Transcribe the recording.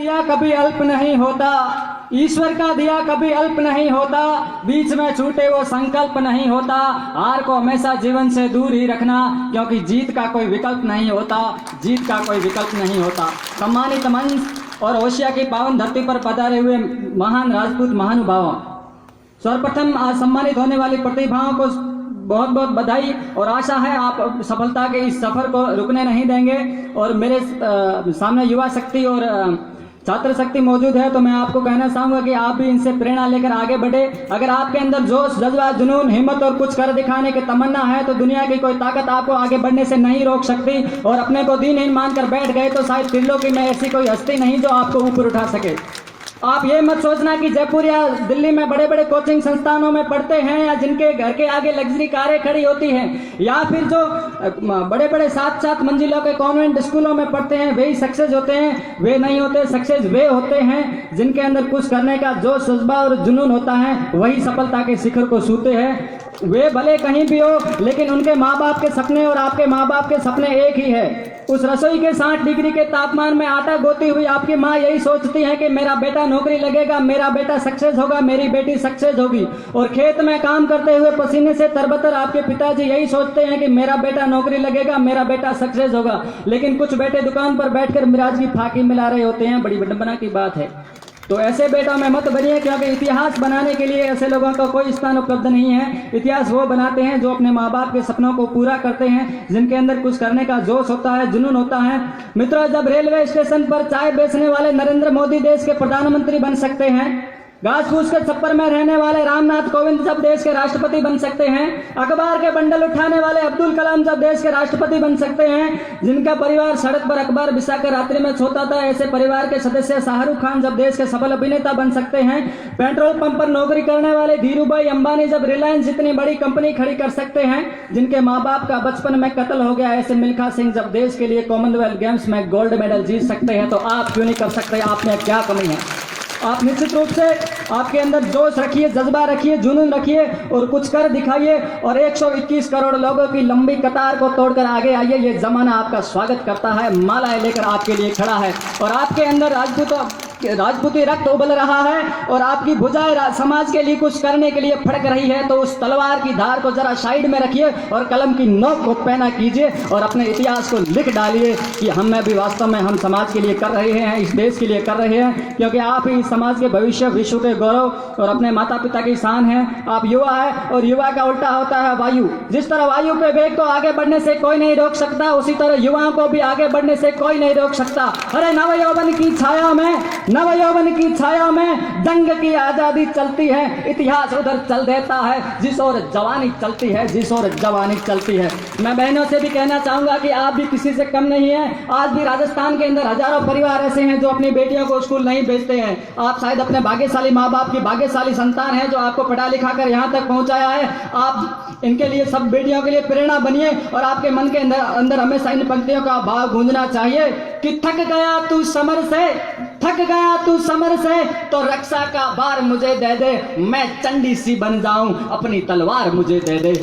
दिया कभी अल्प नहीं होता, ईश्वर का दिया कभी अल्प नहीं होता, बीच में छूटे वो संकल्प नहीं होता। हार को हमेशा जीवन से दूर ही रखना, क्योंकि जीत का कोई विकल्प नहीं होता, जीत का कोई विकल्प नहीं होता। सम्मानित मंच और ओशिया की पावन धरती पर पधारे हुए महान राजपूत महानुभावों, सर्वप्रथम आज सम्मानित होने वाली प्रतिभाओं को बहुत बहुत बधाई और आशा है आप सफलता के इस सफर को रुकने नहीं देंगे। और मेरे सामने युवा शक्ति और छात्र शक्ति मौजूद है, तो मैं आपको कहना चाहूंगा कि आप भी इनसे प्रेरणा लेकर आगे बढ़े। अगर आपके अंदर जोश, जज्बा, जुनून, हिम्मत और कुछ कर दिखाने की तमन्ना है तो दुनिया की कोई ताकत आपको आगे बढ़ने से नहीं रोक सकती। और अपने को दीनहीन मानकर बैठ गए तो शायद त्रिलोकी में ऐसी कोई हस्ती नहीं जो आपको ऊपर उठा सके। आप ये मत सोचना कि जयपुर या दिल्ली में बड़े बड़े कोचिंग संस्थानों में पढ़ते हैं या जिनके घर के आगे लग्जरी कारें खड़ी होती हैं या फिर जो बड़े बड़े 7-7 मंजिलों के कॉन्वेंट स्कूलों में पढ़ते हैं वही सक्सेस होते हैं। वे नहीं होते, सक्सेस वे होते हैं जिनके अंदर कुछ करने का जोश, जज्बा और जुनून होता है, वही सफलता के शिखर को छूते हैं। वे भले कहीं भी हो, लेकिन उनके माँ बाप के सपने और आपके माँ बाप के सपने एक ही है। उस रसोई के 60 डिग्री के तापमान में आटा गोती हुई आपकी माँ यही सोचती है कि मेरा बेटा नौकरी लगेगा, मेरा बेटा सक्सेस होगा, मेरी बेटी सक्सेस होगी। और खेत में काम करते हुए पसीने से तरबतर आपके पिताजी यही सोचते हैं कि मेरा बेटा नौकरी लगेगा, मेरा बेटा सक्सेस होगा। लेकिन कुछ बेटे दुकान पर बैठकर मिराज की फाकी मिला रहे होते हैं। बड़ी विडंबना की बात है। तो ऐसे बेटों में मत बनिए, क्योंकि इतिहास बनाने के लिए ऐसे लोगों का कोई स्थान उपलब्ध नहीं है। इतिहास वो बनाते हैं जो अपने माँ बाप के सपनों को पूरा करते हैं, जिनके अंदर कुछ करने का जोश होता है, जुनून होता है। मित्रों, जब रेलवे स्टेशन पर चाय बेचने वाले नरेंद्र मोदी देश के प्रधानमंत्री बन सकते हैं, घास फूस के छप्पर में रहने वाले रामनाथ कोविंद जब देश के राष्ट्रपति बन सकते हैं, अखबार के बंडल उठाने वाले अब्दुल कलाम जब देश के राष्ट्रपति बन सकते हैं, जिनका परिवार सड़क पर अखबार बिछाकर रात्रि में सोता था, ऐसे परिवार के सदस्य शाहरुख खान जब देश के सफल अभिनेता बन सकते हैं, पेट्रोल पंप पर नौकरी करने वाले धीरू भाई अंबानी जब रिलायंस जितनी बड़ी कंपनी खड़ी कर सकते हैं, जिनके माँ बाप का बचपन में कत्ल हो गया, ऐसे मिल्खा सिंह जब देश के लिए कॉमनवेल्थ गेम्स में गोल्ड मेडल जीत सकते हैं, तो आप क्यों नहीं कर सकते? आप में क्या कमी है? आप निश्चित रूप से आपके अंदर जोश रखिए, जज्बा रखिए, जुनून रखिए और कुछ कर दिखाइए। और 121 करोड़ लोगों की लंबी कतार को तोड़कर आगे आइए। ये जमाना आपका स्वागत करता है, मालाएं लेकर आपके लिए खड़ा है। और आपके अंदर राजपूती रक्त उबल रहा है और आपकी भुजाएं समाज के लिए कुछ करने के लिए फड़क रही है, तो उस तलवार की धार को जरा साइड में रखिए और कलम की नोक को पैना कीजिए और अपने इतिहास को लिख डालिए कि हम भी वास्तव में हम समाज के लिए कर रहे हैं, इस देश के लिए कर रहे हैं, क्योंकि आप ही समाज के भविष्य, विश्व के गौरव और अपने माता पिता की शान है। आप युवा है और युवा का उल्टा होता है वायु। जिस तरह वायु के वेग को आगे बढ़ने से कोई नहीं रोक सकता, उसी तरह युवाओं को भी आगे बढ़ने से कोई नहीं रोक सकता। अरे नवयौवन की छाया में दंग की आजादी चलती है, इतिहास उधर चल देता है जिस ओर जवानी चलती है, जिस ओर जवानी चलती है। मैं बहनों से भी कहना चाहूंगा कि आप भी किसी से कम नहीं है। आज भी राजस्थान के अंदर हजारों परिवार ऐसे हैं जो अपनी बेटियों को स्कूल नहीं भेजते हैं। आप शायद अपने भाग्यशाली माँ बाप की भाग्यशाली संतान है जो आपको पढ़ा लिखा कर यहाँ तक पहुँचाया है। आप इनके लिए, सब बेटियों के लिए प्रेरणा बनिए और आपके मन के अंदर हमेशा इन पंक्तियों का भाव गूंजना चाहिए कि थक गया तू समर से तो रक्षा का भार मुझे दे दे, मैं चंडी सी बन जाऊं, अपनी तलवार मुझे दे दे।